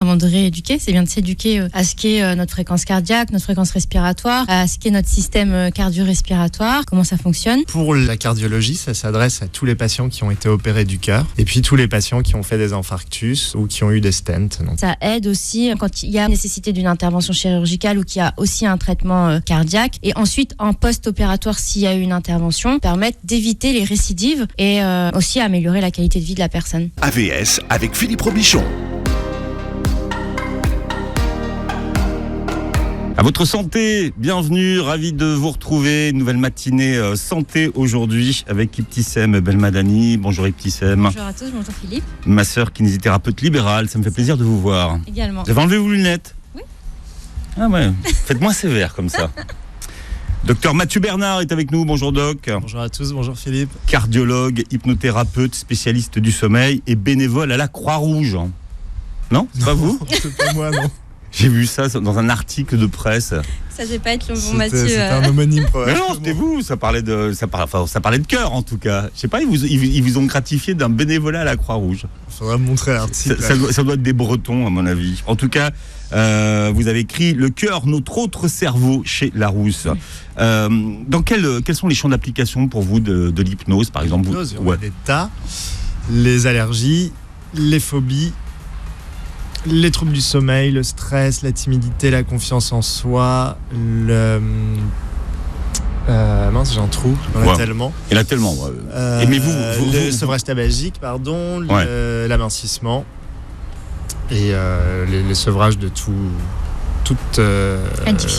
avant de rééduquer, c'est bien de s'éduquer à ce qu'est notre fréquence cardiaque, notre fréquence respiratoire, à ce qu'est notre système cardio-respiratoire, comment ça fonctionne. Pour la cardiologie, ça s'adresse à tous les patients qui ont été opérés du cœur et puis tous les patients qui ont fait des infarctus ou qui ont eu des stents. Donc. Ça aide aussi quand il y a nécessité d'une intervention chirurgicale ou qu'il y a aussi un traitement cardiaque. Et ensuite, en post-opératoire, s'il y a eu une intervention, permettre d'éviter les récidives et aussi améliorer la qualité de vie de la personne. AVS avec Philippe Robichon. À votre santé, bienvenue, ravi de vous retrouver. Une nouvelle matinée santé aujourd'hui avec Ibtissem Belmadani. Bonjour Ibtissem. Bonjour à tous, bonjour Philippe. Ma sœur kinésithérapeute libérale, ça me fait plaisir de vous voir. Également. Vous avez enlevé vos lunettes ? Oui. Ah ouais, faites moins sévère comme ça. Docteur Mathieu Bernard est avec nous, bonjour Doc. Bonjour à tous, bonjour Philippe. Cardiologue, hypnothérapeute, spécialiste du sommeil et bénévole à la Croix-Rouge. Non, c'est pas vous ? C'est pas moi, non. J'ai vu ça dans un article de presse. Ça devait pas être le bon Mathieu. C'était un homonyme. Mais non, c'était vous. Ça parlait de cœur en tout cas. Je sais pas, ils vous ont gratifié d'un bénévolat à la Croix-Rouge. Il faudra me montrer l'article. Ça doit être des Bretons à mon avis. En tout cas, vous avez écrit Le cœur, notre autre cerveau chez Larousse. Dans quels sont les champs d'application pour vous de l'hypnose par exemple? L'hypnose, on a des tas. Les allergies, les phobies, les troubles du sommeil, le stress, la timidité, la confiance en soi, mince, j'ai un trou, il y en a tellement. Il y en a tellement. Aimez-vous le sevrage tabagique, pardon, l'amincissement et les sevrages de toute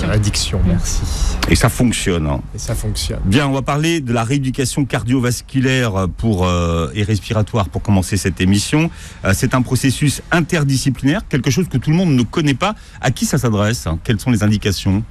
addiction. Merci. Et ça fonctionne. Hein. Et ça fonctionne. Bien, on va parler de la rééducation cardiovasculaire et respiratoire pour commencer cette émission. C'est un processus interdisciplinaire, quelque chose que tout le monde ne connaît pas. À qui ça s'adresse? Quelles sont les indications?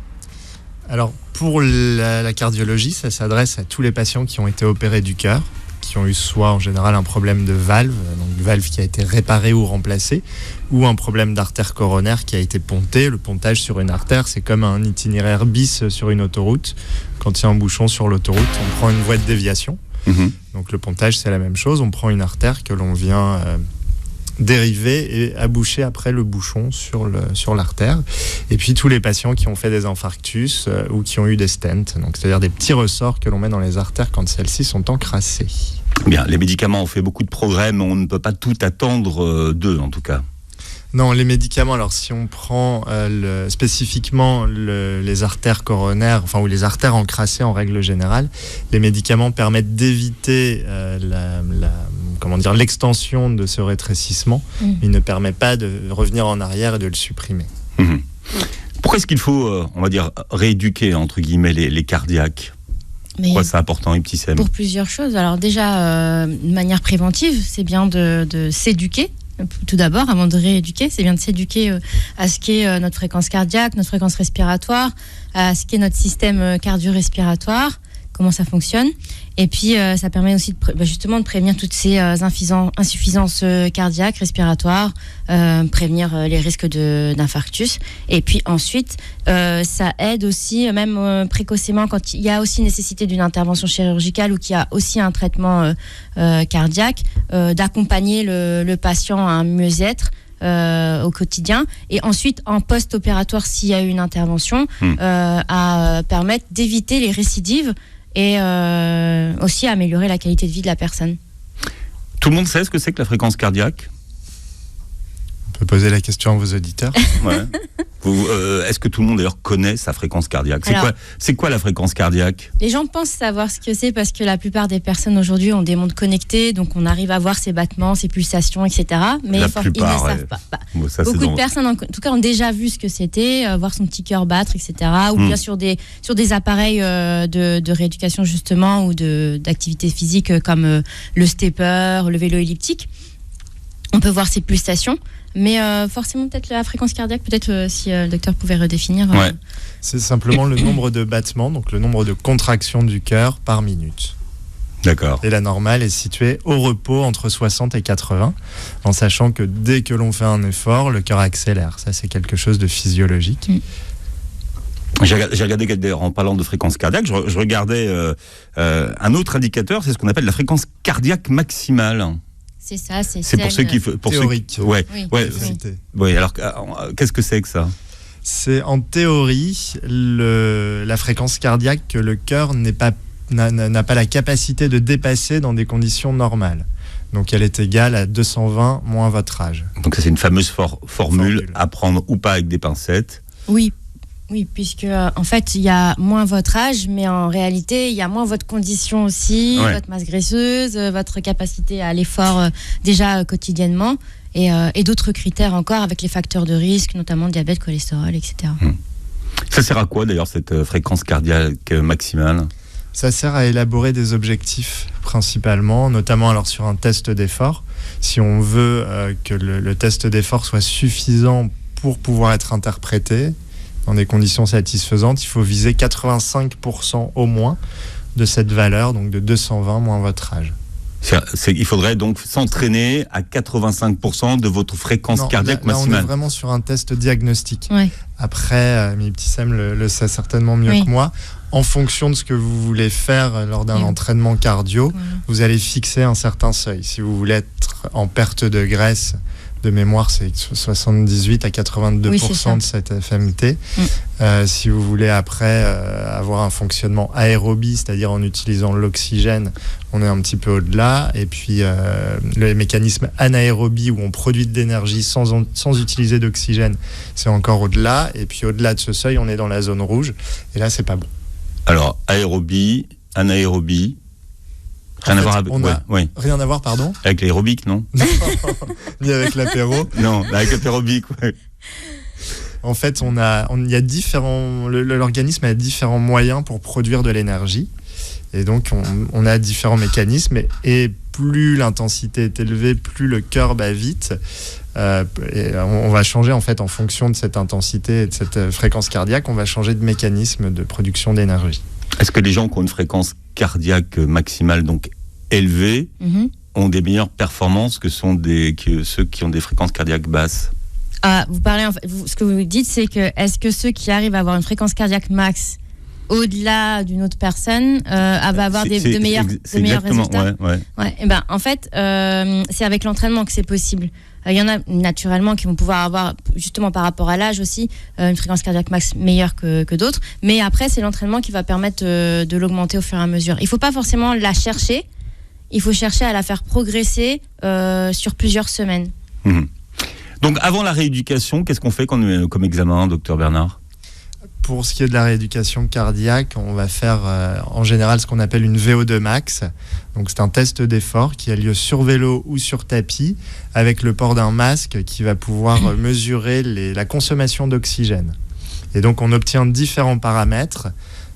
Alors, pour la cardiologie, ça s'adresse à tous les patients qui ont été opérés du cœur, qui ont eu soit en général un problème de valve, donc valve qui a été réparée ou remplacée, ou un problème d'artère coronaire qui a été pontée. Le pontage sur une artère, c'est comme un itinéraire bis sur une autoroute. Quand il y a un bouchon sur l'autoroute, on prend une voie de déviation. Donc le pontage, c'est la même chose. On prend une artère que l'on vient dériver et aboucher après le bouchon sur l'artère. Et puis tous les patients qui ont fait des infarctus ou qui ont eu des stents, donc c'est-à-dire des petits ressorts que l'on met dans les artères quand celles-ci sont encrassées. Bien, les médicaments ont fait beaucoup de progrès, mais on ne peut pas tout attendre d'eux en tout cas. Non, les médicaments, alors si on prend spécifiquement les artères coronaires, enfin ou les artères encrassées en règle générale, les médicaments permettent d'éviter l'extension de ce rétrécissement, mais il ne permet pas de revenir en arrière et de le supprimer. Pourquoi est-ce qu'il faut, on va dire, rééduquer entre guillemets les cardiaques? Pourquoi c'est important, Ibtissem? Pour plusieurs choses. Alors déjà, de manière préventive, c'est bien de s'éduquer. Tout d'abord, avant de rééduquer, c'est bien de s'éduquer à ce qu'est notre fréquence cardiaque, notre fréquence respiratoire, à ce qu'est notre système cardio-respiratoire, comment ça fonctionne. Et puis, ça permet aussi justement de prévenir toutes ces insuffisances cardiaques, respiratoires, prévenir les risques d'infarctus. Et puis ensuite, ça aide aussi, même précocement, quand il y a aussi nécessité d'une intervention chirurgicale ou qu'il y a aussi un traitement cardiaque, d'accompagner le patient à un mieux-être au quotidien. Et ensuite, en post-opératoire, s'il y a eu une intervention, à permettre d'éviter les récidives et aussi améliorer la qualité de vie de la personne. Tout le monde sait ce que c'est que la fréquence cardiaque? On peut poser la question à vos auditeurs. Ouais. Est-ce que tout le monde d'ailleurs connaît sa fréquence cardiaque? C'est quoi la fréquence cardiaque? Les gens pensent savoir ce que c'est parce que la plupart des personnes aujourd'hui ont des montres connectées, donc on arrive à voir ses battements, ses pulsations, etc. Mais ils ne savent pas. Beaucoup de personnes, en tout cas, ont déjà vu ce que c'était, voir son petit cœur battre, etc. Ou bien sur des appareils de rééducation justement ou d'activité physique comme le stepper, le vélo elliptique. On peut voir ses pulsations. Mais forcément, peut-être la fréquence cardiaque, peut-être si le docteur pouvait redéfinir. C'est simplement le nombre de battements, donc le nombre de contractions du cœur par minute. D'accord. Et la normale est située au repos entre 60 et 80, en sachant que dès que l'on fait un effort, le cœur accélère. Ça, c'est quelque chose de physiologique. J'ai regardé, d'ailleurs, en parlant de fréquence cardiaque, je regardais un autre indicateur, c'est ce qu'on appelle la fréquence cardiaque maximale. C'est ça, c'est pour ceux qui théorique. Oui. Alors, qu'est-ce que c'est que ça ? C'est en théorie la fréquence cardiaque que le cœur n'a pas la capacité de dépasser dans des conditions normales. Donc elle est égale à 220 moins votre âge. Donc ça, c'est une fameuse formule à prendre ou pas avec des pincettes. Oui, puisque en fait il y a moins votre âge, mais en réalité il y a moins votre condition aussi, votre masse graisseuse, votre capacité à l'effort déjà quotidiennement. Et d'autres critères encore avec les facteurs de risque, notamment diabète, cholestérol, etc. Ça sert à quoi d'ailleurs cette fréquence cardiaque maximale ? Ça sert à élaborer des objectifs principalement, notamment alors sur un test d'effort. Si on veut que le test d'effort soit suffisant pour pouvoir être interprété dans des conditions satisfaisantes, il faut viser 85% au moins de cette valeur, donc de 220 moins votre âge. Il faudrait donc s'entraîner à 85% de votre fréquence cardiaque maximale. Là, on est vraiment sur un test diagnostique. Ouais. Après, Miptissem le sait certainement mieux que moi. En fonction de ce que vous voulez faire lors d'un entraînement cardio, vous allez fixer un certain seuil. Si vous voulez être en perte de graisse, de mémoire, c'est 78 à 82% de cette FMT. Si vous voulez après avoir un fonctionnement aérobie, c'est-à-dire en utilisant l'oxygène, on est un petit peu au-delà. Et puis le mécanisme anaérobie, où on produit de l'énergie sans utiliser d'oxygène, c'est encore au-delà. Et puis au-delà de ce seuil, on est dans la zone rouge. Et là, c'est pas bon. Alors, aérobie, anaérobie... Rien à voir, pardon. Avec l'aérobic, non ? Ni avec l'apéro. Non, avec l'apérobic, ouais. En fait, l'organisme a différents moyens pour produire de l'énergie. Et donc, on a différents mécanismes. Et plus l'intensité est élevée, plus le cœur bat vite. Et on va changer, en fait, en fonction de cette intensité et de cette fréquence cardiaque, on va changer de mécanisme de production d'énergie. Est-ce que les gens qui ont une fréquence cardiaque maximale, donc élevée, ont des meilleures performances que ceux qui ont des fréquences cardiaques basses ? Vous parlez, ce que vous dites, c'est que est-ce que ceux qui arrivent à avoir une fréquence cardiaque max au-delà d'une autre personne va avoir de meilleurs résultats ? Et ben, en fait, c'est avec l'entraînement que c'est possible. Il y en a naturellement qui vont pouvoir avoir, justement par rapport à l'âge aussi, une fréquence cardiaque max meilleure que d'autres. Mais après, c'est l'entraînement qui va permettre de l'augmenter au fur et à mesure. Il ne faut pas forcément la chercher. Il faut chercher à la faire progresser sur plusieurs semaines. Donc, avant la rééducation, qu'est-ce qu'on fait comme examen, docteur Bernard ? Pour ce qui est de la rééducation cardiaque, on va faire en général ce qu'on appelle une VO2 max. Donc c'est un test d'effort qui a lieu sur vélo ou sur tapis avec le port d'un masque qui va pouvoir mesurer la consommation d'oxygène. Et donc on obtient différents paramètres.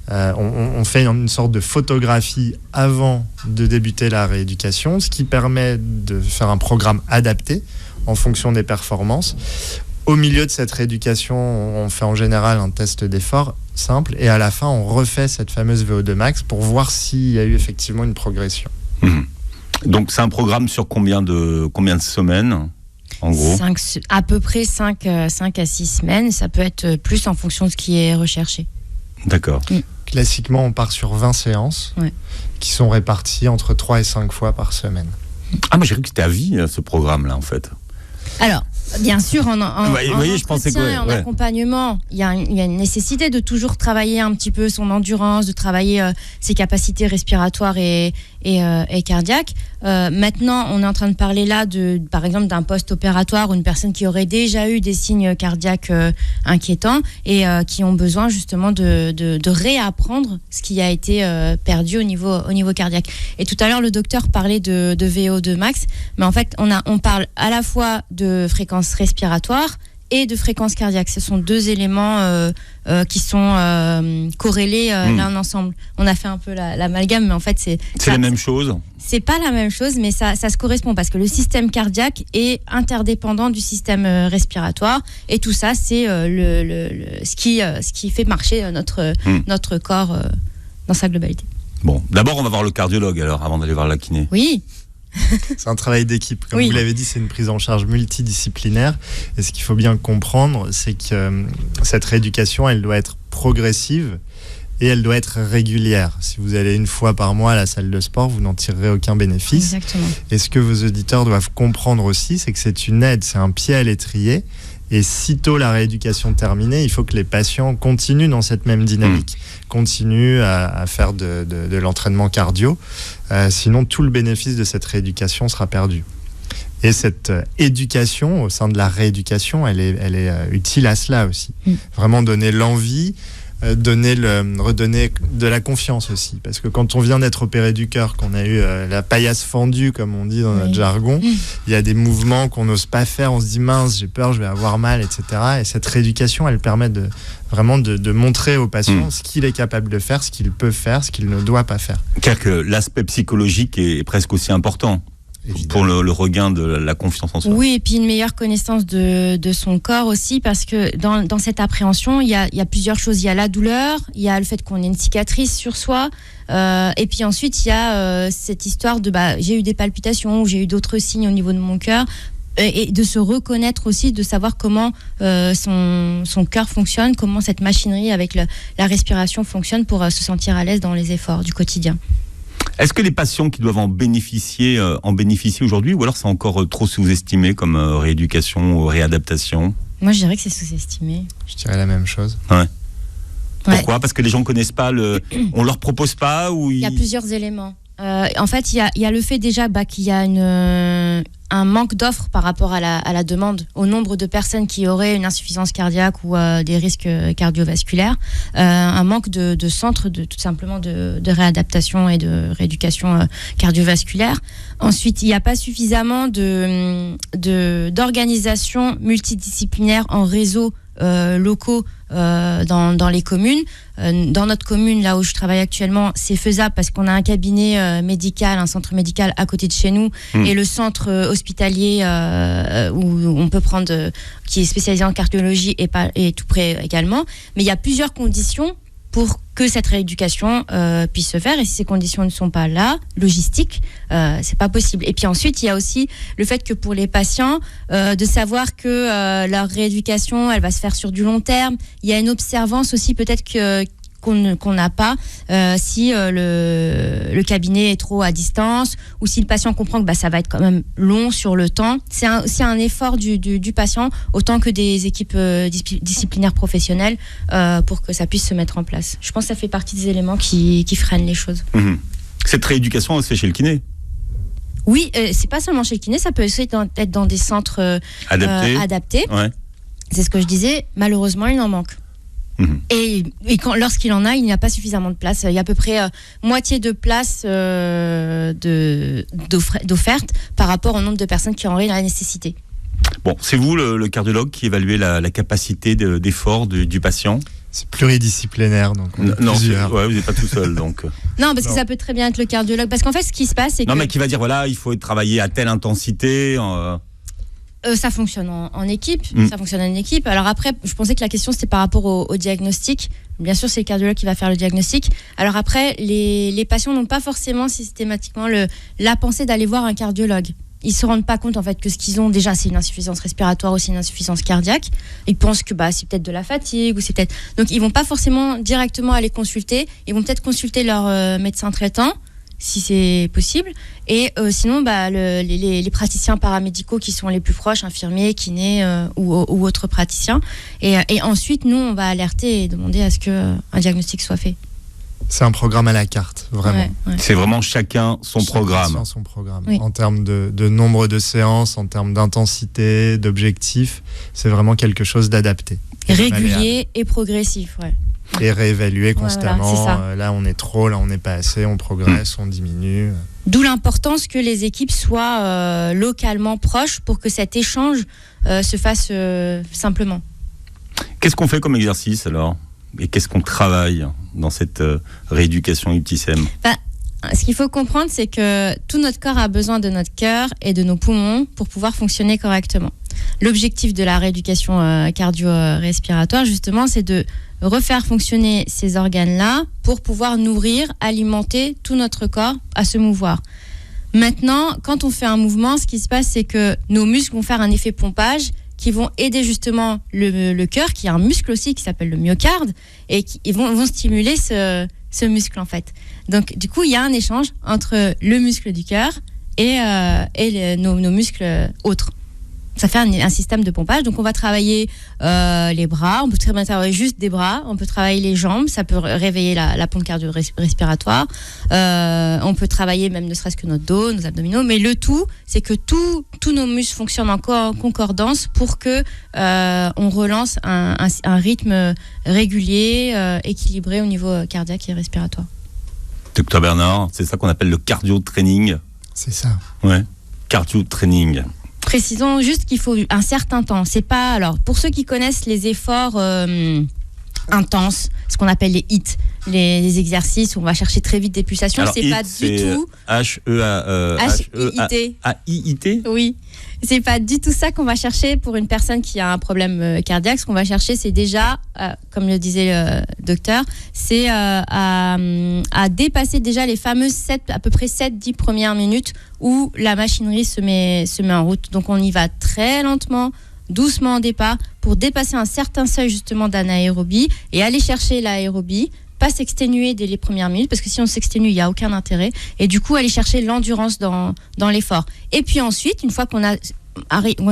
On fait une sorte de photographie avant de débuter la rééducation, ce qui permet de faire un programme adapté en fonction des performances. Au milieu de cette rééducation, on fait en général un test d'effort simple et à la fin, on refait cette fameuse VO2 max pour voir s'il y a eu effectivement une progression. Donc, c'est un programme sur combien de semaines, en gros ? À peu près 5 à 6 semaines. Ça peut être plus en fonction de ce qui est recherché. D'accord. Classiquement, on part sur 20 séances qui sont réparties entre 3 et 5 fois par semaine. Ah, moi j'ai cru que c'était à vie, ce programme-là, en fait. Alors, bien sûr, en entretien et en accompagnement, il y a une nécessité de toujours travailler un petit peu son endurance, de travailler ses capacités respiratoires et cardiaques. Maintenant, on est en train de parler là, par exemple, d'un post-opératoire ou une personne qui aurait déjà eu des signes cardiaques inquiétants et qui ont besoin justement de réapprendre ce qui a été perdu au niveau cardiaque. Et tout à l'heure, le docteur parlait de VO2 max, mais en fait, on parle à la fois de fréquence respiratoire et de fréquence cardiaque. Ce sont deux éléments qui sont corrélés l'un ensemble. On a fait un peu l'amalgame, mais en fait, c'est la même chose. C'est pas la même chose, mais ça se correspond parce que le système cardiaque est interdépendant du système respiratoire et tout ça, c'est ce qui fait marcher notre corps dans sa globalité. Bon, d'abord, on va voir le cardiologue alors, avant d'aller voir la kiné. Oui. C'est un travail d'équipe. Comme vous l'avez dit, c'est une prise en charge multidisciplinaire. Et ce qu'il faut bien comprendre, c'est que cette rééducation, elle doit être progressive et elle doit être régulière. Si vous allez une fois par mois à la salle de sport, vous n'en tirerez aucun bénéfice. Exactement. Et ce que vos auditeurs doivent comprendre aussi, c'est que c'est une aide, c'est un pied à l'étrier. Et sitôt la rééducation terminée, il faut que les patients continuent dans cette même dynamique, continuent à faire de l'entraînement cardio. Sinon, tout le bénéfice de cette rééducation sera perdu. Et cette éducation au sein de la rééducation, elle est utile à cela aussi. Vraiment donner l'envie, redonner de la confiance aussi. Parce que quand on vient d'être opéré du cœur, qu'on a eu la paillasse fendue, comme on dit dans notre jargon, il y a des mouvements qu'on n'ose pas faire. On se dit mince, j'ai peur, je vais avoir mal, etc. Et cette rééducation, elle permet vraiment de montrer au patient ce qu'il est capable de faire, ce qu'il peut faire, ce qu'il ne doit pas faire. Car que l'aspect psychologique est presque aussi important. Évidemment. Pour le regain de la confiance en soi. Oui, et puis une meilleure connaissance de son corps aussi, parce que dans cette appréhension, il y a plusieurs choses. Il y a la douleur, il y a le fait qu'on ait une cicatrice sur soi, et puis ensuite, il y a cette histoire de j'ai eu des palpitations, ou j'ai eu d'autres signes au niveau de mon cœur, et de se reconnaître aussi, de savoir comment son cœur fonctionne, comment cette machinerie avec la respiration fonctionne pour se sentir à l'aise dans les efforts du quotidien. Est-ce que les patients qui doivent en bénéficient aujourd'hui, ou alors c'est encore trop sous-estimé comme rééducation ou réadaptation ? Moi, je dirais que c'est sous-estimé. Je dirais la même chose. Ouais. Pourquoi ? Parce que les gens ne connaissent pas on leur propose pas ou Il y a plusieurs éléments. En fait, il y a le fait déjà qu'il y a un manque d'offres par rapport à la demande, au nombre de personnes qui auraient une insuffisance cardiaque ou des risques cardiovasculaires, un manque de centres tout simplement de réadaptation et de rééducation cardiovasculaire. Ensuite, il n'y a pas suffisamment d'organisations multidisciplinaires en réseau locaux dans les communes. Dans notre commune, là où je travaille actuellement, c'est faisable parce qu'on a un cabinet médical, un centre médical à côté de chez nous, et le centre hospitalier où on peut prendre, qui est spécialisé en cardiologie, est tout près également. Mais il y a plusieurs conditions pour que cette rééducation puisse se faire, et si ces conditions ne sont pas là, logistiques, c'est pas possible. Et puis ensuite, il y a aussi le fait que pour les patients, de savoir que leur rééducation, elle va se faire sur du long terme. Il y a une observance aussi peut-être qu'on n'a pas si le cabinet est trop à distance, ou si le patient comprend que ça va être quand même long sur le temps. C'est aussi un effort du patient autant que des équipes disciplinaires professionnelles pour que ça puisse se mettre en place. Je pense que ça fait partie des éléments qui freinent les choses. Cette rééducation, elle se fait chez le kiné ? Oui, c'est pas seulement chez le kiné, ça peut aussi être dans des centres adaptés. Ouais. C'est ce que je disais, malheureusement il en manque. Et lorsqu'il en a, il n'y a pas suffisamment de place. Il y a à peu près moitié de place d'offerte par rapport au nombre de personnes qui en auraient la nécessité. Bon, c'est vous le cardiologue qui évaluez la capacité d'effort du patient ? C'est pluridisciplinaire, donc non, vous n'êtes pas tout seul, donc. Non, parce que ça peut très bien être le cardiologue. Parce qu'en fait, ce qui se passe, c'est que... Non, mais qui va dire, voilà, il faut travailler à telle intensité... ça fonctionne en équipe. Ça fonctionne en équipe. Alors après, je pensais que la question c'était par rapport au diagnostic. Bien sûr, c'est le cardiologue qui va faire le diagnostic. Alors après, les patients n'ont pas forcément systématiquement la pensée d'aller voir un cardiologue. Ils se rendent pas compte en fait que ce qu'ils ont déjà, c'est une insuffisance respiratoire ou c'est une insuffisance cardiaque. Ils pensent que c'est peut-être de la fatigue ou c'est peut-être. Donc ils vont pas forcément directement aller consulter. Ils vont peut-être consulter leur médecin traitant, si c'est possible, et sinon les praticiens paramédicaux qui sont les plus proches, infirmiers, kinés ou autres praticiens, et ensuite nous on va alerter et demander à ce qu'un diagnostic soit fait. C'est un programme à la carte, vraiment. Ouais. C'est vraiment chacun son programme. Son programme. Oui. En termes de nombre de séances, en termes d'intensité, d'objectifs, c'est vraiment quelque chose d'adapté. Régulier et progressif, ouais. Et réévaluer constamment. Voilà, là, on est trop, là, on n'est pas assez, on progresse, on diminue. D'où l'importance que les équipes soient localement proches pour que cet échange se fasse simplement. Qu'est-ce qu'on fait comme exercice alors ? Et qu'est-ce qu'on travaille dans cette rééducation UTSM ? Ce qu'il faut comprendre, c'est que tout notre corps a besoin de notre cœur et de nos poumons pour pouvoir fonctionner correctement. L'objectif de la rééducation cardio-respiratoire, justement, c'est de refaire fonctionner ces organes-là pour pouvoir nourrir, alimenter tout notre corps à se mouvoir. Maintenant, quand on fait un mouvement, ce qui se passe, c'est que nos muscles vont faire un effet pompage qui vont aider justement le cœur, qui est un muscle aussi qui s'appelle le myocarde, et qui vont stimuler ce muscle en fait. Donc du coup, il y a un échange entre le muscle du cœur et nos muscles autres. Ça fait un système de pompage. Donc on va travailler les bras, on peut très bien travailler juste des bras, on peut travailler les jambes, ça peut réveiller la pompe cardio-respiratoire, on peut travailler même ne serait-ce que notre dos, nos abdominaux, mais le tout, c'est que tous nos muscles fonctionnent en concordance pour que on relance un rythme régulier, équilibré au niveau cardiaque et respiratoire. Docteur Bernard, c'est ça qu'on appelle le cardio-training. C'est ça. Ouais, cardio-training. Précisons juste qu'il faut un certain temps. C'est pas, alors, pour ceux qui connaissent les efforts intenses, ce qu'on appelle les HIIT, les exercices où on va chercher très vite des pulsations, alors, c'est HIIT, pas du tout H-E-A-I-T. Oui, c'est pas du tout ça qu'on va chercher pour une personne qui a un problème cardiaque. Ce qu'on va chercher, c'est déjà, comme le disait le docteur, c'est à dépasser déjà les fameuses à peu près 7-10 premières minutes où la machinerie se met en route. Donc on y va très lentement, doucement au départ, pour dépasser un certain seuil justement d'anaérobie et aller chercher l'aérobie, pas s'exténuer dès les premières minutes, parce que si on s'exténue, il n'y a aucun intérêt, et du coup aller chercher l'endurance dans l'effort. Et puis ensuite, une fois qu'on est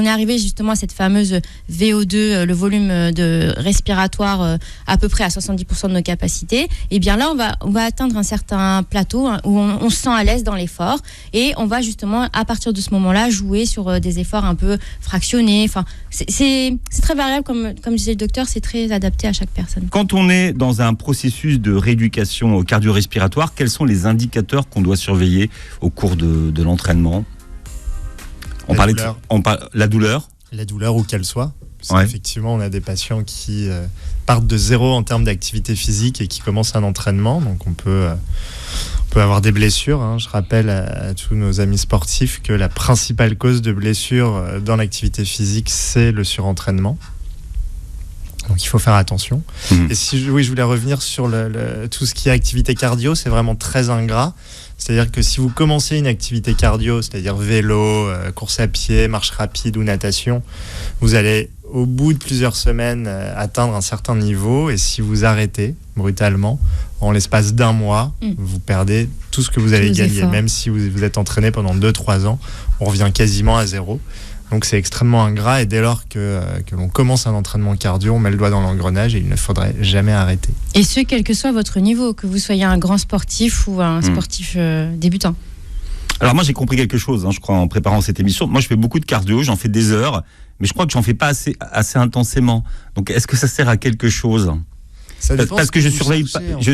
arrivé justement à cette fameuse VO2, le volume de respiratoire à peu près à 70% de nos capacités, et bien là on va atteindre un certain plateau où on se sent à l'aise dans l'effort, et on va justement à partir de ce moment-là jouer sur des efforts un peu fractionnés. Enfin, c'est très variable, comme disait le docteur, c'est très adapté à chaque personne. Quand on est dans un processus de rééducation cardio-respiratoire, quels sont les indicateurs qu'on doit surveiller au cours de l'entraînement ? La douleur. La douleur, où qu'elle soit. Ouais. Effectivement, on a des patients qui partent de zéro en termes d'activité physique et qui commencent un entraînement. Donc on peut avoir des blessures. Hein. Je rappelle à tous nos amis sportifs que la principale cause de blessure dans l'activité physique, c'est le surentraînement. Donc il faut faire attention. Et je voulais revenir sur tout ce qui est activité cardio, c'est vraiment très ingrat. C'est-à-dire que si vous commencez une activité cardio, c'est-à-dire vélo, course à pied, marche rapide ou natation, vous allez au bout de plusieurs semaines atteindre un certain niveau, et si vous arrêtez brutalement, en l'espace d'un mois, vous perdez tout ce que vous avez gagné. Même si vous êtes entraîné pendant 2-3 ans, on revient quasiment à zéro. Donc c'est extrêmement ingrat, et dès lors que l'on commence un entraînement cardio, on met le doigt dans l'engrenage et il ne faudrait jamais arrêter. Et ce, quel que soit votre niveau, que vous soyez un grand sportif ou un sportif débutant. Alors moi j'ai compris quelque chose, je crois, en préparant cette émission. Moi je fais beaucoup de cardio, j'en fais des heures, mais je crois que j'en fais pas assez intensément. Donc est-ce que ça sert à quelque chose ? Parce que je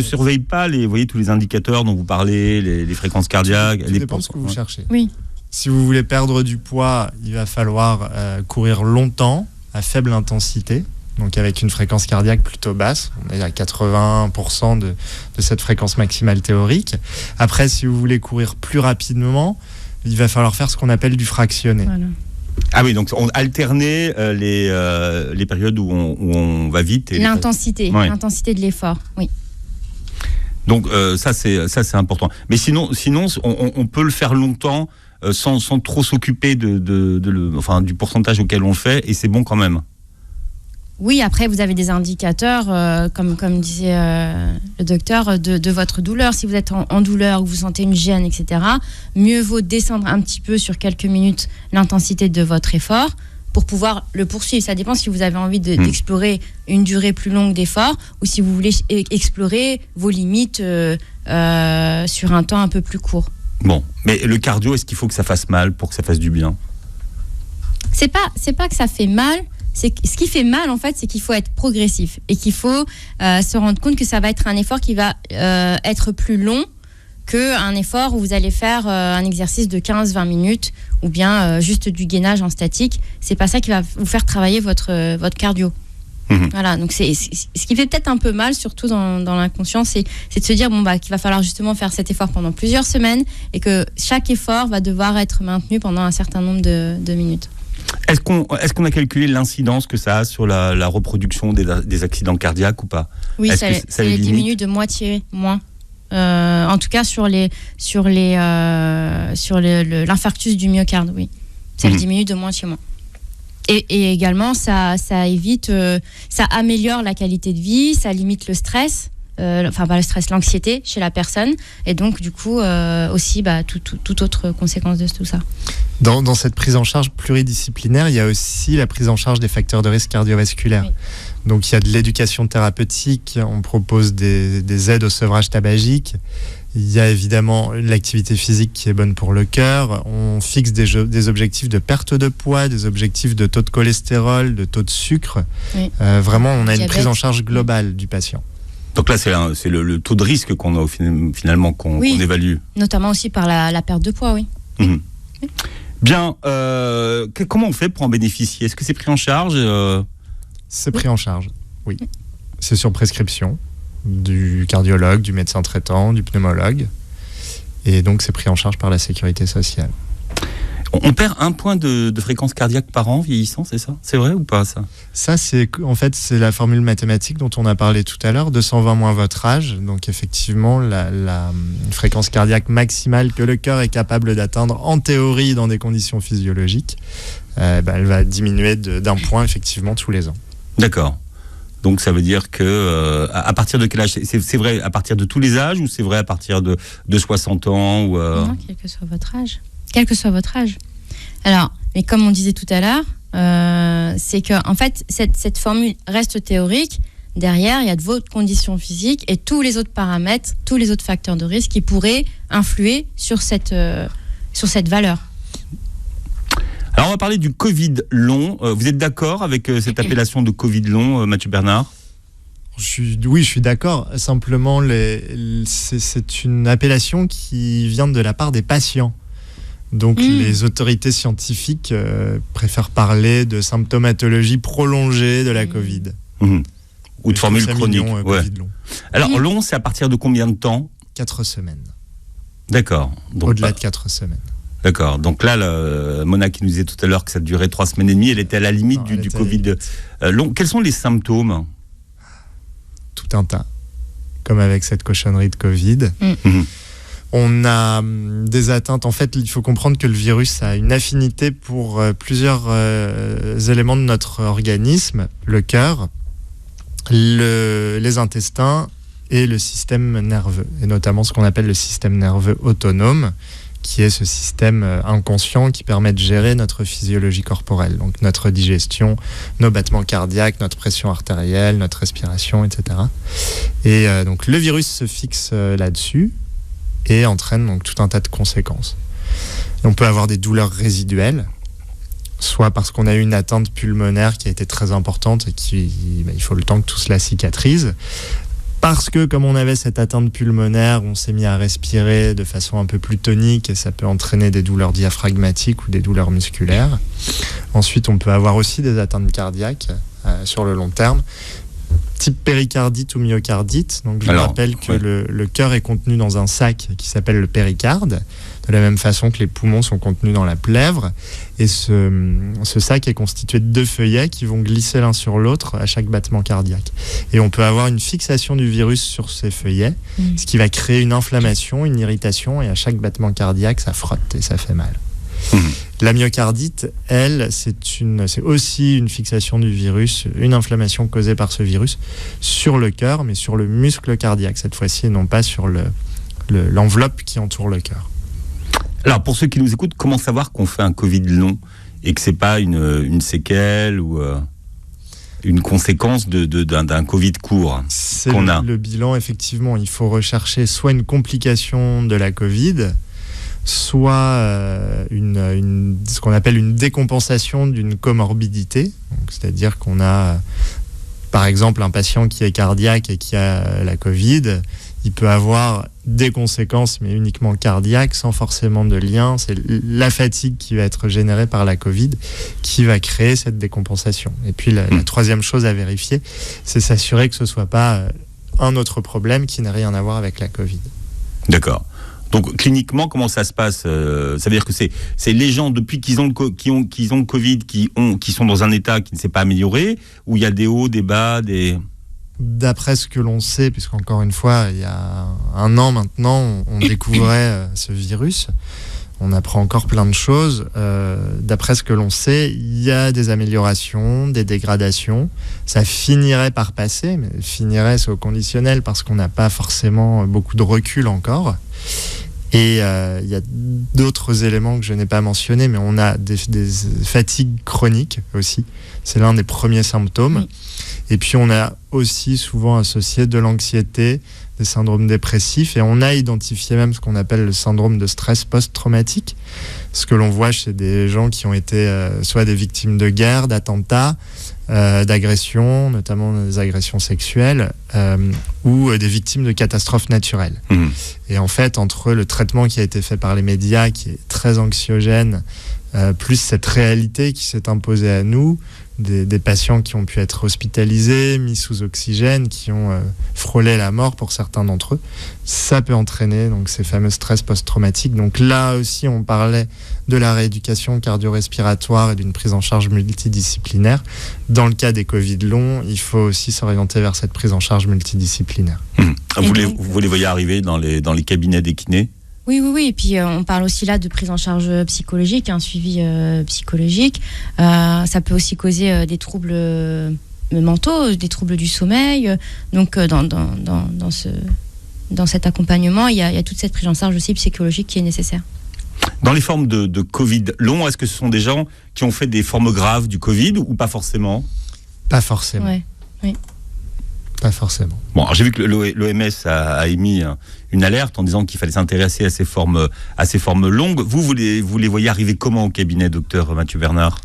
surveille pas les, vous voyez, tous les indicateurs dont vous parlez, les fréquences cardiaques. Ça dépend de ce que vous cherchez. Oui. Si vous voulez perdre du poids, il va falloir courir longtemps, à faible intensité, donc avec une fréquence cardiaque plutôt basse. On est à 80% de cette fréquence maximale théorique. Après, si vous voulez courir plus rapidement, il va falloir faire ce qu'on appelle du fractionné. Voilà. Ah oui, donc on alternait les périodes où on va vite. Et l'intensité de l'effort, oui. Donc ça c'est important. Mais sinon on peut le faire longtemps sans trop s'occuper du pourcentage auquel on le fait, et c'est bon quand même. Oui, après vous avez des indicateurs, comme disait le docteur, de votre douleur. Si vous êtes en douleur, ou vous sentez une gêne, etc., mieux vaut descendre un petit peu sur quelques minutes l'intensité de votre effort pour pouvoir le poursuivre. Ça dépend si vous avez envie d'explorer une durée plus longue d'effort, ou si vous voulez explorer vos limites sur un temps un peu plus court. Bon, mais le cardio, est-ce qu'il faut que ça fasse mal pour que ça fasse du bien ? C'est pas que ça fait mal. Ce qui fait mal, en fait, c'est qu'il faut être progressif et qu'il faut se rendre compte que ça va être un effort qui va être plus long qu'un effort où vous allez faire un exercice de 15-20 minutes ou bien juste du gainage en statique. C'est pas ça qui va vous faire travailler votre cardio. Voilà, donc c'est ce qui fait peut-être un peu mal, surtout dans l'inconscient, c'est de se dire qu'il va falloir justement faire cet effort pendant plusieurs semaines, et que chaque effort va devoir être maintenu pendant un certain nombre de minutes. Est-ce qu'on a calculé l'incidence que ça a sur la reproduction des accidents cardiaques ou pas ? Oui, ça les diminue de moitié moins. En tout cas sur l'infarctus du myocarde, oui. Ça le diminue de moitié moins. Et également, ça évite, ça améliore la qualité de vie, ça limite le stress. Enfin pas le stress, l'anxiété chez la personne, et donc du coup aussi toute autre conséquence de tout ça. Dans cette prise en charge pluridisciplinaire, il y a aussi la prise en charge des facteurs de risque cardiovasculaire. Oui. Donc il y a de l'éducation thérapeutique, on propose des aides au sevrage tabagique, il y a évidemment l'activité physique qui est bonne pour le cœur, on fixe des objectifs de perte de poids, des objectifs de taux de cholestérol, de taux de sucre. Oui. Vraiment, on a une prise en charge globale du patient. Donc là, c'est le taux de risque qu'on a finalement qu'on évalue. Notamment aussi par la perte de poids, oui. Mmh. Oui. Bien. Comment on fait pour en bénéficier ? Est-ce que c'est pris en charge ? C'est pris en charge, oui. C'est sur prescription du cardiologue, du médecin traitant, du pneumologue. Et donc, c'est pris en charge par la sécurité sociale. On perd 1 point de fréquence cardiaque par an vieillissant, c'est ça ? C'est vrai ou pas, ça ? Ça, c'est la formule mathématique dont on a parlé tout à l'heure, 220 moins votre âge. Donc effectivement, la fréquence cardiaque maximale que le cœur est capable d'atteindre, en théorie, dans des conditions physiologiques, elle va diminuer d'1 point, effectivement, tous les ans. D'accord. Donc ça veut dire que à partir de quel âge ? C'est vrai à partir de tous les âges, ou c'est vrai à partir de 60 ans ou Non, quel que soit votre âge. Quel que soit votre âge. Alors, mais comme on disait tout à l'heure, c'est que en fait, cette formule reste théorique. Derrière, il y a de votre condition physique et tous les autres paramètres, tous les autres facteurs de risque qui pourraient influer sur cette valeur. Alors, on va parler du Covid long. Vous êtes d'accord avec cette appellation de Covid long, Mathieu Bernard ? Oui, je suis d'accord. Simplement, c'est une appellation qui vient de la part des patients. Donc les autorités scientifiques préfèrent parler de symptomatologie prolongée de la Covid. Ou de formule chronique. Covid long. Alors long, c'est à partir de combien de temps ? 4 semaines. D'accord. Donc, au-delà de 4 semaines. D'accord. Donc là, Mona qui nous disait tout à l'heure que ça durait 3 semaines et demie, elle était à la limite du Covid long. Quels sont les symptômes ? Tout un tas. Comme avec cette cochonnerie de Covid. On a des atteintes. En fait, il faut comprendre que le virus a une affinité pour plusieurs éléments de notre organisme, le cœur, les intestins et le système nerveux, et notamment ce qu'on appelle le système nerveux autonome, qui est ce système inconscient qui permet de gérer notre physiologie corporelle, donc notre digestion, nos battements cardiaques, notre pression artérielle, notre respiration, etc. Et donc le virus se fixe là-dessus et entraîne donc tout un tas de conséquences. Et on peut avoir des douleurs résiduelles, soit parce qu'on a eu une atteinte pulmonaire qui a été très importante et il faut le temps que tout cela cicatrise, parce que comme on avait cette atteinte pulmonaire, on s'est mis à respirer de façon un peu plus tonique et ça peut entraîner des douleurs diaphragmatiques ou des douleurs musculaires. Ensuite, on peut avoir aussi des atteintes cardiaques sur le long terme, type péricardite ou myocardite. Donc je rappelle que le cœur est contenu dans un sac qui s'appelle le péricarde, de la même façon que les poumons sont contenus dans la plèvre. Et ce sac est constitué de 2 feuillets qui vont glisser l'un sur l'autre à chaque battement cardiaque. Et on peut avoir une fixation du virus sur ces feuillets, ce qui va créer une inflammation, une irritation, et à chaque battement cardiaque, ça frotte et ça fait mal. La myocardite, elle, c'est aussi une fixation du virus, une inflammation causée par ce virus sur le cœur, mais sur le muscle cardiaque cette fois-ci, et non pas sur l'enveloppe qui entoure le cœur. Alors, pour ceux qui nous écoutent, comment savoir qu'on fait un Covid long et que c'est pas une séquelle ou une conséquence d'un Covid court qu'on a ? Le bilan, effectivement, il faut rechercher soit une complication de la Covid, soit ce qu'on appelle une décompensation d'une comorbidité. Donc, c'est-à-dire qu'on a, par exemple, un patient qui est cardiaque et qui a la Covid, il peut avoir des conséquences, mais uniquement cardiaques, sans forcément de lien. C'est la fatigue qui va être générée par la Covid qui va créer cette décompensation. Et puis la troisième chose à vérifier, c'est s'assurer que ce ne soit pas un autre problème qui n'a rien à voir avec la Covid. D'accord. Donc cliniquement, comment ça se passe ? Ça veut dire que c'est les gens depuis qu'ils ont le Covid qui sont dans un état qui ne s'est pas amélioré, où il y a des hauts, des bas, des... D'après ce que l'on sait, puisqu'encore une fois, il y a 1 an maintenant, on découvrait ce virus, On apprend encore plein de choses. D'après ce que l'on sait, il y a des améliorations, des dégradations. Ça finirait par passer, mais finirait, c'est au conditionnel parce qu'on n'a pas forcément beaucoup de recul encore. Et il y a d'autres éléments que je n'ai pas mentionnés, mais on a des fatigues chroniques aussi. C'est l'un des premiers symptômes. Oui. Et puis on a aussi souvent associé de l'anxiété, des syndromes dépressifs, et on a identifié même ce qu'on appelle le syndrome de stress post-traumatique, ce que l'on voit chez des gens qui ont été soit des victimes de guerre, d'attentats, d'agressions, notamment des agressions sexuelles, ou des victimes de catastrophes naturelles. Mmh. Et en fait, entre le traitement qui a été fait par les médias, qui est très anxiogène, plus cette réalité qui s'est imposée à nous, des patients qui ont pu être hospitalisés, mis sous oxygène, qui ont frôlé la mort pour certains d'entre eux, ça peut entraîner donc ces fameux stress post-traumatiques. Donc là aussi, on parlait de la rééducation cardio-respiratoire et d'une prise en charge multidisciplinaire. Dans le cas des Covid longs, il faut aussi s'orienter vers cette prise en charge multidisciplinaire. Vous les voyez arriver dans les cabinets des kinés ? Oui. Et puis, on parle aussi là de prise en charge psychologique, un suivi psychologique. Ça peut aussi causer des troubles mentaux, des troubles du sommeil. Donc, dans cet accompagnement, il y a toute cette prise en charge aussi psychologique qui est nécessaire. Dans les formes de Covid long, est-ce que ce sont des gens qui ont fait des formes graves du Covid ou pas forcément ? Pas forcément. Ouais, oui. Pas forcément. Bon, alors j'ai vu que l'OMS a émis une alerte en disant qu'il fallait s'intéresser à ces formes longues. Vous les voyez arriver comment au cabinet, docteur Mathieu Bernard ?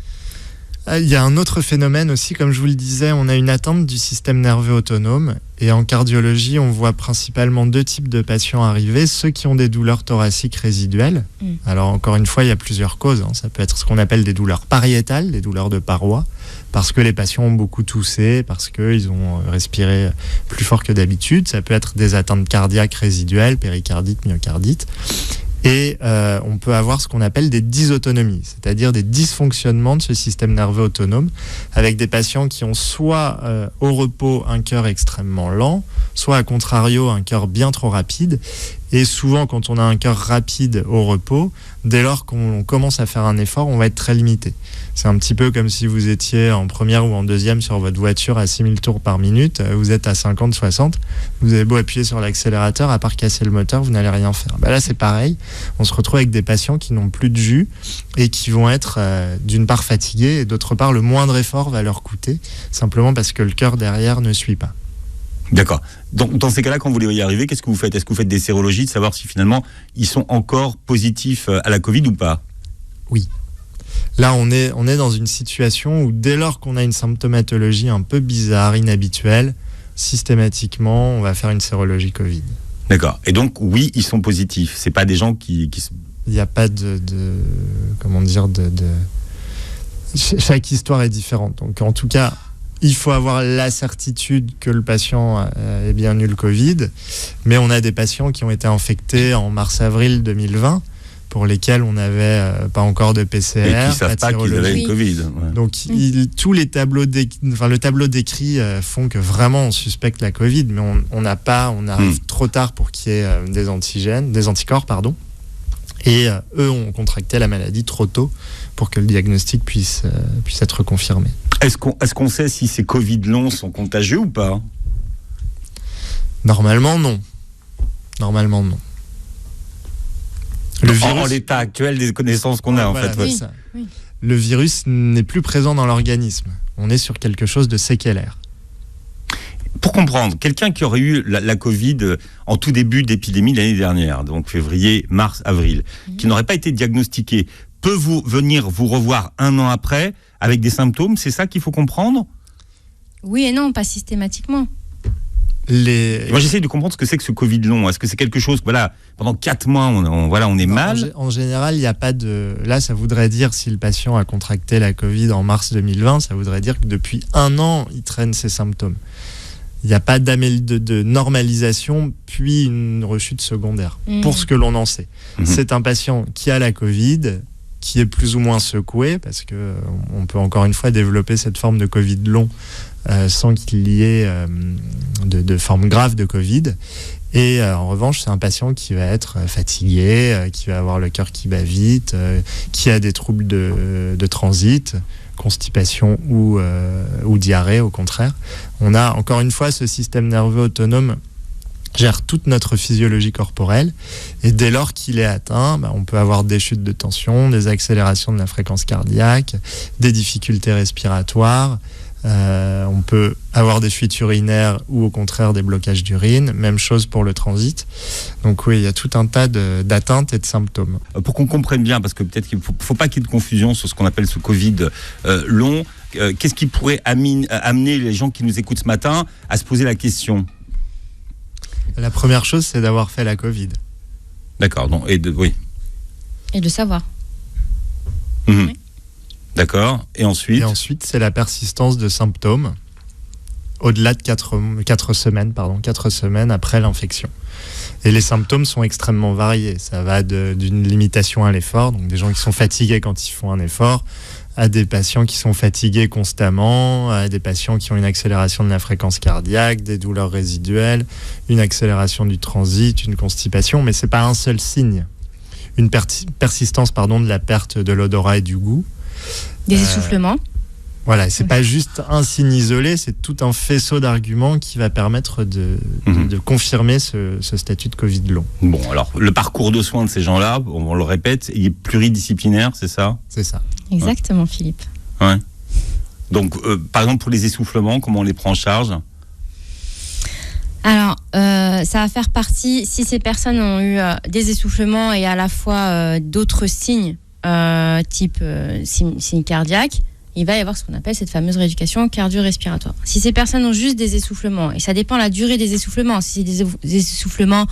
Il y a un autre phénomène aussi, comme je vous le disais, on a une atteinte du système nerveux autonome. Et en cardiologie, on voit principalement 2 types de patients arriver. Ceux qui ont des douleurs thoraciques résiduelles. Alors encore une fois, il y a plusieurs causes. Ça peut être ce qu'on appelle des douleurs pariétales, des douleurs de parois, parce que les patients ont beaucoup toussé, parce qu'ils ont respiré plus fort que d'habitude. Ça peut être des atteintes cardiaques résiduelles, péricardite, myocardite. Et on peut avoir ce qu'on appelle des dysautonomies, c'est-à-dire des dysfonctionnements de ce système nerveux autonome, avec des patients qui ont soit au repos un cœur extrêmement lent, soit à contrario un cœur bien trop rapide. Et souvent, quand on a un cœur rapide au repos, dès lors qu'on commence à faire un effort, on va être très limité. C'est un petit peu comme si vous étiez en première ou en deuxième sur votre voiture à 6000 tours par minute, vous êtes à 50, 60, vous avez beau appuyer sur l'accélérateur, à part casser le moteur, vous n'allez rien faire. Là, c'est pareil, on se retrouve avec des patients qui n'ont plus de jus et qui vont être d'une part fatigués et d'autre part, le moindre effort va leur coûter, simplement parce que le cœur derrière ne suit pas. D'accord. Donc, dans ces cas-là, quand vous les voyez arriver, qu'est-ce que vous faites ? Est-ce que vous faites des sérologies, de savoir si finalement ils sont encore positifs à la Covid ou pas ? Oui. Là, on est dans une situation où dès lors qu'on a une symptomatologie un peu bizarre, inhabituelle, systématiquement, on va faire une sérologie Covid. D'accord. Et donc, oui, ils sont positifs. C'est pas des gens qui... Il n'y a pas comment dire, chaque histoire est différente. Donc, en tout cas, il faut avoir la certitude que le patient ait bien eu le Covid. Mais on a des patients qui ont été infectés en mars-avril 2020, pour lesquels on n'avait pas encore de PCR, et qui ne savent pas qu'ils avaient le Covid. Ouais. Donc, tous les tableaux le tableau décrit font que vraiment on suspecte la Covid, mais on arrive trop tard pour qu'il y ait des anticorps, pardon. Et eux ont contracté la maladie trop tôt pour que le diagnostic puisse être confirmé. Est-ce qu'on sait si ces Covid longs sont contagieux ou pas ? Normalement, non. Le virus, en l'état actuel des connaissances qu'on a, en fait. Oui, oui. Le virus n'est plus présent dans l'organisme. On est sur quelque chose de séquelaire. Pour comprendre, quelqu'un qui aurait eu la Covid en tout début d'épidémie l'année dernière, donc février, mars, avril, qui n'aurait pas été diagnostiqué, peut venir vous revoir 1 an après avec des symptômes, c'est ça qu'il faut comprendre ? Oui et non, pas systématiquement. Moi, j'essaie de comprendre ce que c'est que ce Covid long. Est-ce que c'est quelque chose, pendant 4 mois, on est mal ? En général, il n'y a pas de... Là, ça voudrait dire, si le patient a contracté la Covid en mars 2020, ça voudrait dire que depuis 1 an, il traîne ses symptômes. Il n'y a pas de normalisation, puis une rechute secondaire, pour ce que l'on en sait. C'est un patient qui a la Covid, qui est plus ou moins secoué, parce qu'on peut encore une fois développer cette forme de Covid long sans qu'il y ait de forme grave de Covid. Et en revanche, c'est un patient qui va être fatigué, qui va avoir le cœur qui bat vite, qui a des troubles de transit, constipation ou diarrhée, au contraire. On a encore une fois ce système nerveux autonome gère toute notre physiologie corporelle, et dès lors qu'il est atteint, on peut avoir des chutes de tension, des accélérations de la fréquence cardiaque, des difficultés respiratoires, on peut avoir des fuites urinaires ou au contraire des blocages d'urine, même chose pour le transit. Donc oui, il y a tout un tas d'atteintes et de symptômes. Pour qu'on comprenne bien, parce que peut-être qu'il ne faut pas qu'il y ait de confusion sur ce qu'on appelle ce Covid long, qu'est-ce qui pourrait amener les gens qui nous écoutent ce matin à se poser la question ? La première chose, c'est d'avoir fait la Covid. D'accord, donc, oui. Et de savoir. Mmh. Oui. D'accord, et ensuite ? Et ensuite, c'est la persistance de symptômes au-delà de 4 semaines après l'infection. Et les symptômes sont extrêmement variés. Ça va d'une limitation à l'effort, donc des gens qui sont fatigués quand ils font un effort, à des patients qui sont fatigués constamment, à des patients qui ont une accélération de la fréquence cardiaque, des douleurs résiduelles, une accélération du transit, une constipation, mais c'est pas un seul signe. Une persistance de la perte de l'odorat et du goût. Des essoufflements. Voilà, c'est pas juste un signe isolé, c'est tout un faisceau d'arguments qui va permettre de confirmer ce statut de Covid long. Bon, alors, le parcours de soins de ces gens-là, on le répète, il est pluridisciplinaire, c'est ça ? C'est ça. Exactement, Philippe. Ouais. Donc, par exemple, pour les essoufflements, comment on les prend en charge ? Alors, ça va faire partie, si ces personnes ont eu des essoufflements et à la fois d'autres signes, type signe cardiaque, il va y avoir ce qu'on appelle cette fameuse rééducation cardio-respiratoire. Si ces personnes ont juste des essoufflements, et ça dépend de la durée des essoufflements, si c'est des essoufflements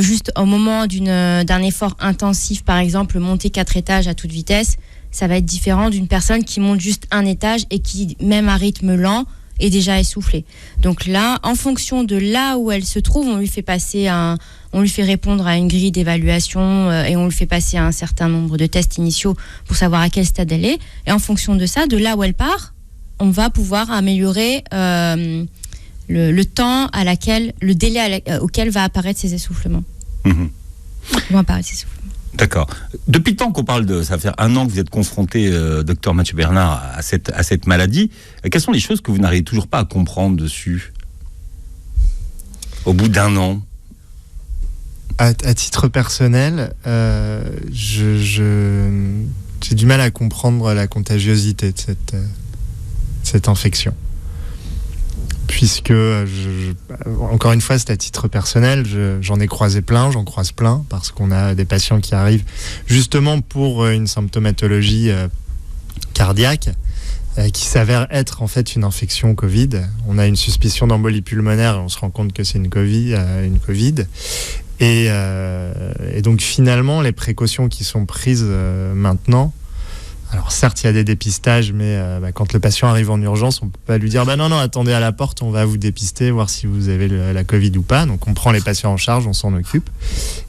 juste au moment d'un effort intensif, par exemple, monter 4 étages à toute vitesse, ça va être différent d'une personne qui monte juste un étage et qui, même à rythme lent, est déjà essoufflée. Donc là, en fonction de là où elle se trouve, on lui fait répondre à une grille d'évaluation et on lui fait passer un certain nombre de tests initiaux pour savoir à quel stade elle est. Et en fonction de ça, de là où elle part, on va pouvoir améliorer le temps le délai auquel va apparaître ces essoufflements. Mmh. Vont apparaître ces essoufflements. D'accord. Depuis le temps qu'on parle ça fait 1 an que vous êtes confronté, docteur Mathieu Bernard, à cette maladie. Quelles sont les choses que vous n'arrivez toujours pas à comprendre dessus, au bout d'1 an ? À titre personnel, j'ai du mal à comprendre la contagiosité de cette infection. Puisque, encore une fois, c'est à titre personnel, j'en croise plein, parce qu'on a des patients qui arrivent justement pour une symptomatologie cardiaque, qui s'avère être en fait une infection Covid. On a une suspicion d'embolie pulmonaire et on se rend compte que c'est une Covid. Et donc finalement, les précautions qui sont prises maintenant, alors certes il y a des dépistages, mais quand le patient arrive en urgence, on peut pas lui dire non, attendez à la porte, on va vous dépister, voir si vous avez la Covid ou pas. Donc on prend les patients en charge, on s'en occupe.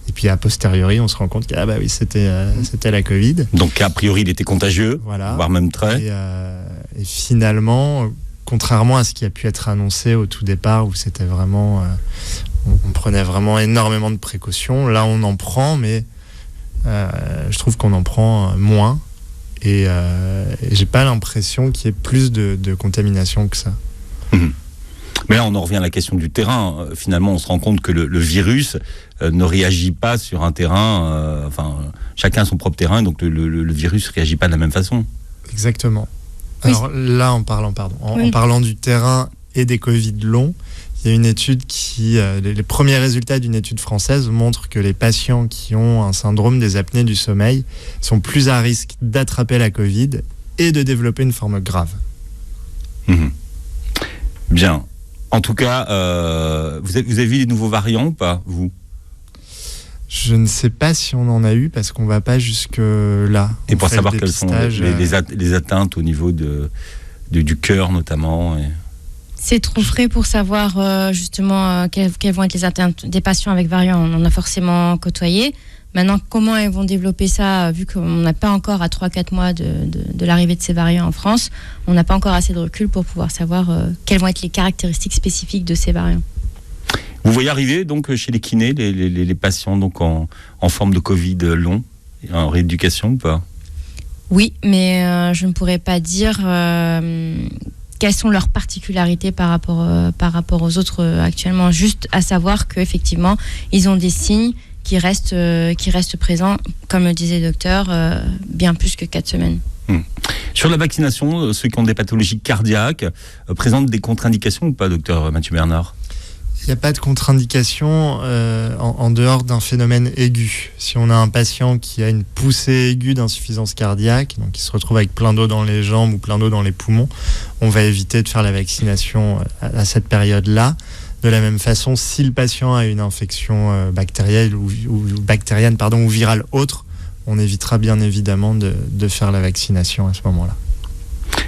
Et puis a posteriori, on se rend compte que oui, c'était la Covid. Donc a priori il était contagieux, voilà. Voire même très. Et finalement, contrairement à ce qui a pu être annoncé au tout départ, où c'était vraiment... on prenait vraiment énormément de précautions. Là, on en prend, mais je trouve qu'on en prend moins. Et j'ai pas l'impression qu'il y ait plus de contamination que ça. Mmh. Mais là, on en revient à la question du terrain. Finalement, on se rend compte que le virus ne réagit pas sur un terrain. Chacun a son propre terrain, donc le virus ne réagit pas de la même façon. Exactement. Oui. Alors là, en parlant du terrain et des Covid longs, il y a une étude les premiers résultats d'une étude française montrent que les patients qui ont un syndrome des apnées du sommeil sont plus à risque d'attraper la Covid et de développer une forme grave. Mmh. Bien. En tout cas, vous avez vu les nouveaux variants ou pas, vous ? Je ne sais pas si on en a eu parce qu'on ne va pas jusque-là. Et pour savoir quelles sont les atteintes au niveau du cœur notamment C'est trop frais pour savoir justement quelles vont être les atteintes des patients avec variants. On en a forcément côtoyé. Maintenant, comment ils vont développer ça, vu qu'on n'a pas encore à 3-4 mois de l'arrivée de ces variants en France, on n'a pas encore assez de recul pour pouvoir savoir quelles vont être les caractéristiques spécifiques de ces variants. Vous voyez arriver donc chez les kinés les patients donc en forme de Covid long, en rééducation ou pas? Oui, mais je ne pourrais pas dire quelles sont leurs particularités par rapport aux autres actuellement. Juste à savoir qu'effectivement, ils ont des signes qui restent présents, comme le disait le docteur, bien plus que 4 semaines. Sur la vaccination, ceux qui ont des pathologies cardiaques présentent des contre-indications ou pas, docteur Mathieu Bernard? Il n'y a pas de contre-indication en dehors d'un phénomène aigu. Si on a un patient qui a une poussée aiguë d'insuffisance cardiaque, donc qui se retrouve avec plein d'eau dans les jambes ou plein d'eau dans les poumons, on va éviter de faire la vaccination à cette période-là. De la même façon, si le patient a une infection bactérienne ou virale autre, on évitera bien évidemment de faire la vaccination à ce moment-là.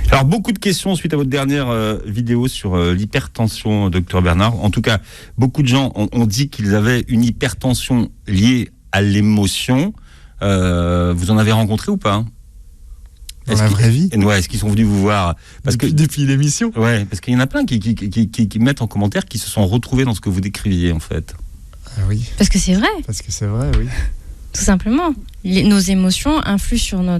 Alors, beaucoup de questions suite à votre dernière vidéo sur l'hypertension, docteur Bernard. En tout cas, beaucoup de gens ont dit qu'ils avaient une hypertension liée à l'émotion. Vous en avez rencontré ou pas? Dans la vraie vie? Ouais, est-ce qu'ils sont venus vous voir depuis l'émission? Ouais, parce qu'il y en a plein qui mettent en commentaire, qui se sont retrouvés dans ce que vous décriviez, en fait. Ah oui. Parce que c'est vrai. Parce que c'est vrai, oui. Tout simplement. Nos émotions influent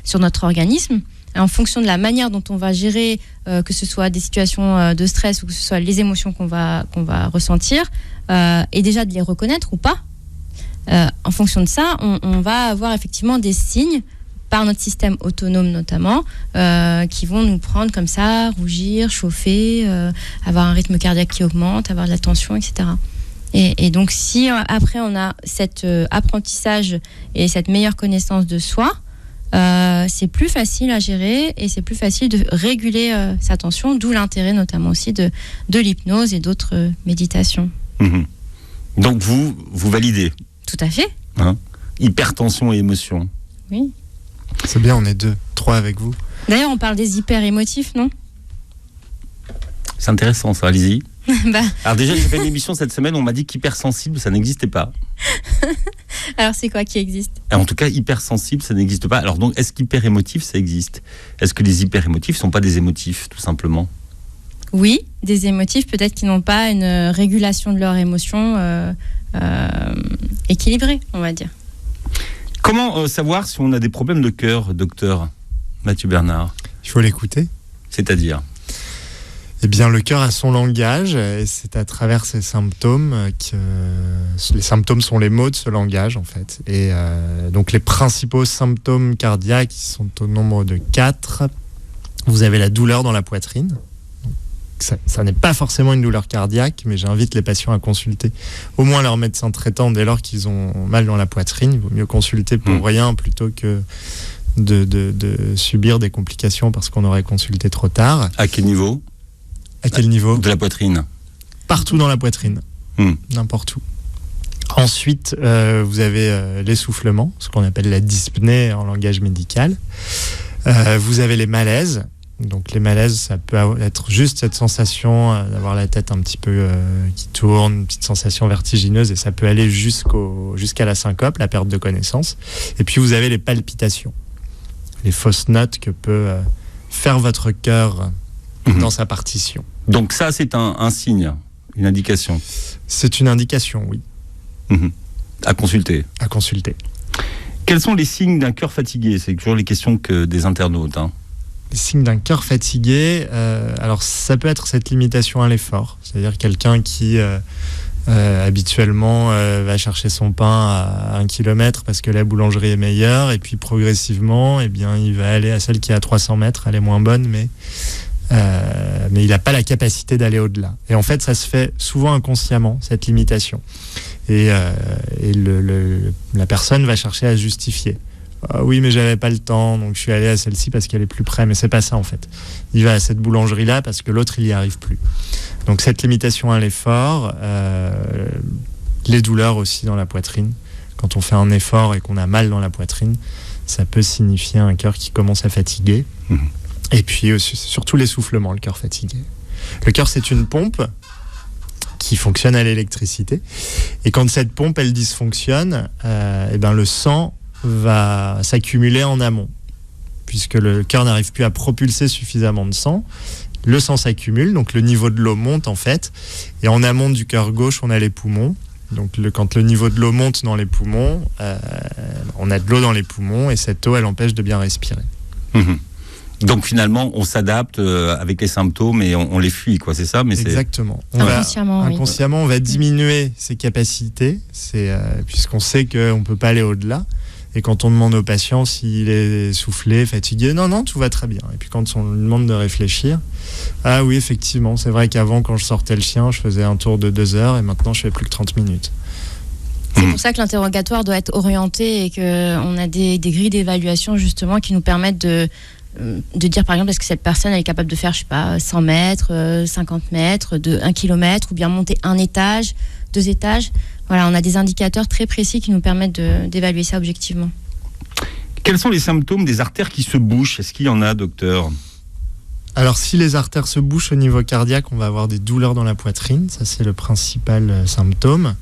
sur notre organisme. En fonction de la manière dont on va gérer, que ce soit des situations de stress ou que ce soit les émotions qu'on va ressentir, et déjà de les reconnaître ou pas, en fonction de ça, on va avoir effectivement des signes, par notre système autonome notamment, qui vont nous prendre comme ça, rougir, chauffer, avoir un rythme cardiaque qui augmente, avoir de la tension, etc. Et donc si après on a cet apprentissage et cette meilleure connaissance de soi, c'est plus facile à gérer et c'est plus facile de réguler sa tension, d'où l'intérêt notamment aussi de l'hypnose et d'autres méditations. Mmh. Donc vous validez? Tout à fait. Hypertension et émotion. Oui. C'est bien, on est 3 avec vous. D'ailleurs, on parle des hyper-émotifs, non? C'est intéressant ça, allez-y. Bah. Alors déjà, j'ai fait une émission cette semaine, on m'a dit qu'hypersensible, ça n'existait pas. Alors c'est quoi qui existe? En tout cas, hypersensible, ça n'existe pas. Alors donc, est-ce qu'hyper-émotif, ça existe? Est-ce que les hyper-émotifs ne sont pas des émotifs, tout simplement? Oui, des émotifs peut-être qui n'ont pas une régulation de leurs émotions équilibrée, on va dire. Comment savoir si on a des problèmes de cœur, docteur Mathieu Bernard? Il faut l'écouter. C'est-à-dire? Eh bien, le cœur a son langage et c'est à travers ses symptômes que les symptômes sont les mots de ce langage, en fait. Et donc, les principaux symptômes cardiaques sont au nombre de 4. Vous avez la douleur dans la poitrine. Ça n'est pas forcément une douleur cardiaque, mais j'invite les patients à consulter au moins leur médecin traitant dès lors qu'ils ont mal dans la poitrine. Il vaut mieux consulter pour rien plutôt que de subir des complications parce qu'on aurait consulté trop tard. À quel niveau? À quel niveau? De la poitrine. Partout dans la poitrine, n'importe où. Ensuite, vous avez l'essoufflement, ce qu'on appelle la dyspnée en langage médical. Vous avez les malaises. Donc les malaises, ça peut être juste cette sensation d'avoir la tête un petit peu qui tourne, une petite sensation vertigineuse, et ça peut aller jusqu'à la syncope, la perte de connaissance. Et puis vous avez les palpitations, les fausses notes que peut faire votre cœur dans sa partition. Donc ça, c'est un signe, une indication? C'est une indication, oui. À consulter. À consulter. Quels sont les signes d'un cœur fatigué? C'est toujours les questions que des internautes. Les signes d'un cœur fatigué, alors ça peut être cette limitation à l'effort, c'est-à-dire quelqu'un qui habituellement va chercher son pain à 1 kilomètre parce que la boulangerie est meilleure, et puis progressivement, eh bien, il va aller à celle qui est à 300 mètres, elle est moins bonne, mais il n'a pas la capacité d'aller au-delà. Et en fait, ça se fait souvent inconsciemment, cette limitation. Et la personne va chercher à justifier. Ah oui, mais j'avais pas le temps, donc je suis allé à celle-ci parce qu'elle est plus près. Mais c'est pas ça, en fait. Il va à cette boulangerie-là parce que l'autre, il y arrive plus. Donc cette limitation à l'effort, les douleurs aussi dans la poitrine. Quand on fait un effort et qu'on a mal dans la poitrine, ça peut signifier un cœur qui commence à fatiguer. Et puis surtout l'essoufflement, le cœur fatigué. Le cœur, c'est une pompe qui fonctionne à l'électricité. Et quand cette pompe, elle dysfonctionne, le sang va s'accumuler en amont. Puisque le cœur n'arrive plus à propulser suffisamment de sang, le sang s'accumule, donc le niveau de l'eau monte en fait. Et en amont du cœur gauche, on a les poumons. Donc quand le niveau de l'eau monte dans les poumons, on a de l'eau dans les poumons et cette eau, elle empêche de bien respirer. Donc finalement, on s'adapte avec les symptômes et on les fuit, quoi. C'est ça, mais exactement. Inconsciemment, on va diminuer ses capacités, puisqu'on sait qu'on ne peut pas aller au-delà. Et quand on demande au patient s'il est essoufflé, fatigué, non, tout va très bien. Et puis quand on lui demande de réfléchir, ah oui, effectivement, c'est vrai qu'avant, quand je sortais le chien, je faisais un tour de 2 heures et maintenant, je fais plus que 30 minutes. C'est pour ça que l'interrogatoire doit être orienté et qu'on a des grilles d'évaluation justement qui nous permettent de dire par exemple est-ce que cette personne elle est capable de faire 100 mètres, 50 mètres, 1 kilomètre ou bien monter 1 étage, 2 étages. Voilà, on a des indicateurs très précis qui nous permettent d'évaluer ça objectivement. Quels sont les symptômes des artères qui se bouchent ? Est-ce qu'il y en a, docteur ? Alors, si les artères se bouchent au niveau cardiaque, on va avoir des douleurs dans la poitrine. Ça, c'est le principal symptôme.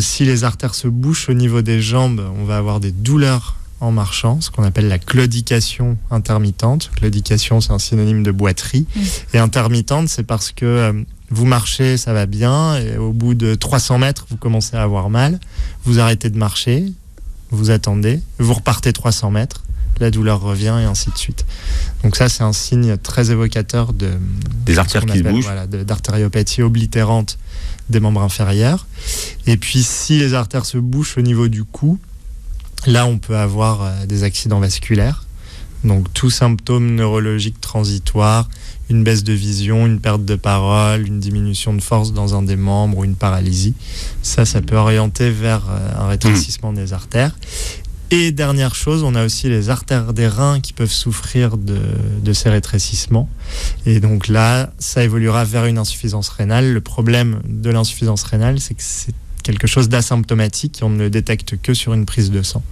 Si les artères se bouchent au niveau des jambes, on va avoir des douleurs en marchant, ce qu'on appelle la claudication intermittente. Claudication, c'est un synonyme de boiterie. Et intermittente, c'est parce que vous marchez, ça va bien, et au bout de 300 mètres, vous commencez à avoir mal. Vous arrêtez de marcher, vous attendez, vous repartez 300 mètres, la douleur revient et ainsi de suite. Donc ça, c'est un signe très évocateur des artères qui se bougent. Voilà, d'artériopathie oblitérante des membres inférieurs. Et puis, si les artères se bouchent au niveau du cou, là, on peut avoir des accidents vasculaires. Donc, tout symptôme neurologique transitoire, une baisse de vision, une perte de parole, une diminution de force dans un des membres ou une paralysie. Ça peut orienter vers un rétrécissement des artères. Et dernière chose, on a aussi les artères des reins qui peuvent souffrir de ces rétrécissements. Et donc là, ça évoluera vers une insuffisance rénale. Le problème de l'insuffisance rénale, c'est que c'est quelque chose d'asymptomatique et on ne le détecte que sur une prise de sang.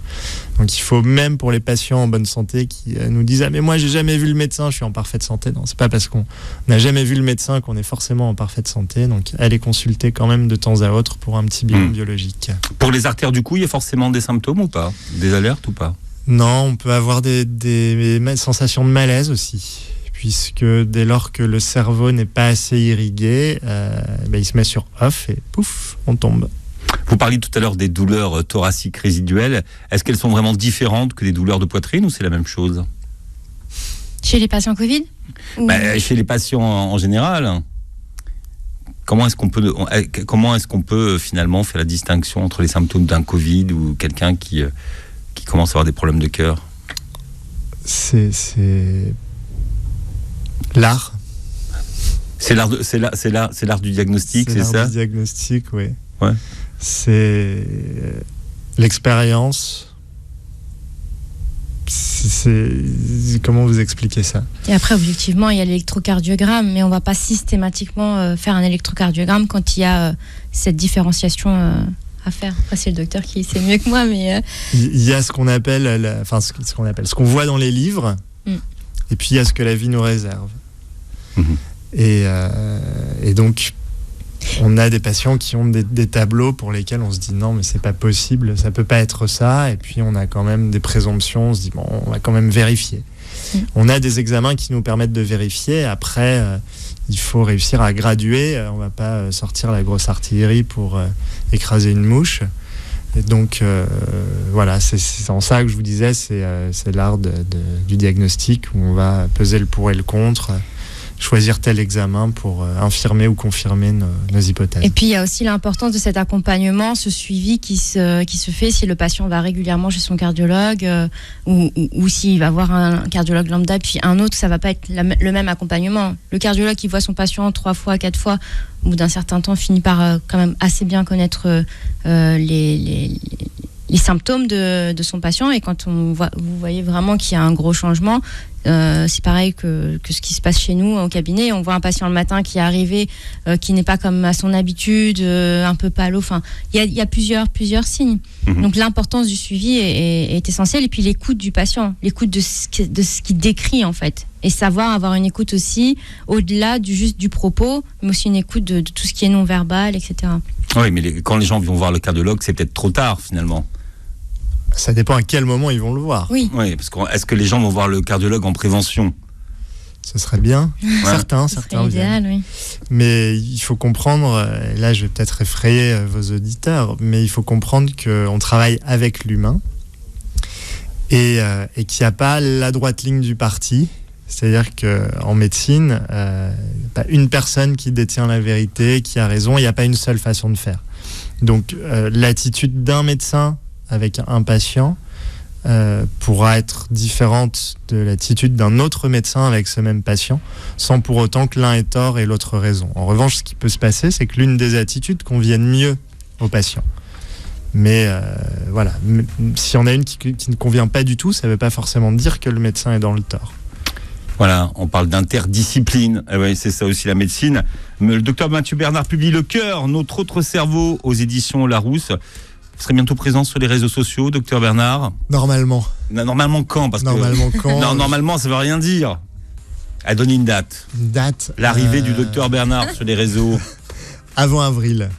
Donc il faut, même pour les patients en bonne santé qui nous disent « Ah mais moi j'ai jamais vu le médecin, je suis en parfaite santé ». Non, c'est pas parce qu'on n'a jamais vu le médecin qu'on est forcément en parfaite santé. Donc allez consulter quand même de temps à autre pour un petit bilan biologique. Pour les artères du cou, il y a forcément des symptômes ou pas ? Des alertes ou pas ? Non, on peut avoir des sensations de malaise aussi, puisque dès lors que le cerveau n'est pas assez irrigué, il se met sur off et pouf, on tombe. Vous parliez tout à l'heure des douleurs thoraciques résiduelles. Est-ce qu'elles sont vraiment différentes que des douleurs de poitrine ou c'est la même chose ? Chez les patients Covid ? Chez les patients en général. Comment est-ce qu'on peut finalement faire la distinction entre les symptômes d'un Covid ou quelqu'un qui commence à avoir des problèmes de cœur ? C'est l'art. C'est l'art du diagnostic, c'est ça ? C'est l'art du diagnostic, oui. Ouais. C'est l'expérience. Comment vous expliquer ça ? Et après, objectivement, il y a l'électrocardiogramme, mais on ne va pas systématiquement faire un électrocardiogramme quand il y a cette différenciation à faire. Après, c'est le docteur qui sait mieux que moi, mais... Il y a ce qu'on appelle, ce qu'on voit dans les livres, et puis il y a ce que la vie nous réserve. Et donc... On a des patients qui ont des tableaux pour lesquels on se dit non mais c'est pas possible, ça peut pas être ça, et puis on a quand même des présomptions, on se dit bon on va quand même vérifier. On a des examens qui nous permettent de vérifier, après il faut réussir à graduer, on va pas sortir la grosse artillerie pour écraser une mouche. Et donc voilà, c'est en ça que je vous disais, c'est l'art du diagnostic où on va peser le pour et le contre, choisir tel examen pour infirmer ou confirmer nos hypothèses. Et puis il y a aussi l'importance de cet accompagnement, ce suivi qui se fait si le patient va régulièrement chez son cardiologue ou s'il va voir un cardiologue lambda puis un autre, ça va pas être le même accompagnement. Le cardiologue qui voit son patient 3 fois, 4 fois, au bout d'un certain temps, finit par quand même assez bien connaître les symptômes de son patient, et quand vous voyez vraiment qu'il y a un gros changement, c'est pareil que ce qui se passe chez nous au cabinet. On voit un patient le matin qui est arrivé, qui n'est pas comme à son habitude, un peu pâle. Enfin, il y a plusieurs signes. Donc l'importance du suivi est essentielle, et puis l'écoute du patient, l'écoute de ce qu'il décrit en fait. Et savoir avoir une écoute aussi, au-delà juste du propos, mais aussi une écoute de tout ce qui est non-verbal, etc. Oui, mais quand les gens vont voir le cardiologue, c'est peut-être trop tard finalement. Ça dépend à quel moment ils vont le voir. Oui, parce que est-ce que les gens vont voir le cardiologue en prévention ? Ce serait bien. Certains c'est idéal, oui. Mais il faut comprendre, et là je vais peut-être effrayer vos auditeurs, mais il faut comprendre qu'on travaille avec l'humain et qu'il n'y a pas la droite ligne du parti. C'est-à-dire qu'en médecine, pas une personne qui détient la vérité, qui a raison, il n'y a pas une seule façon de faire. Donc l'attitude d'un médecin avec un patient pourra être différente de l'attitude d'un autre médecin avec ce même patient, sans pour autant que l'un ait tort et l'autre raison. En revanche, ce qui peut se passer, c'est que l'une des attitudes convienne mieux au patient. Mais voilà, si on a une qui ne convient pas du tout, ça ne veut pas forcément dire que le médecin est dans le tort. Voilà, on parle d'interdiscipline. Eh oui, c'est ça aussi la médecine. Le docteur Mathieu Bernard publie Le Cœur, notre autre cerveau aux éditions Larousse. Vous serez bientôt présent sur les réseaux sociaux, docteur Bernard ? Normalement. Normalement quand ? Non, normalement, ça ne veut rien dire. À donner une date. Une date. L'arrivée du docteur Bernard sur les réseaux. Avant avril.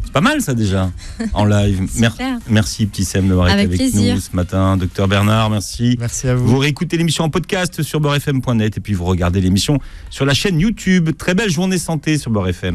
C'est pas mal ça déjà, en live. Merci Petit Sem d'avoir été avec nous ce matin. Docteur Bernard, merci. Merci à vous. Vous réécoutez l'émission en podcast sur beurrefm.net et puis vous regardez l'émission sur la chaîne YouTube. Très belle journée santé sur Beurre FM.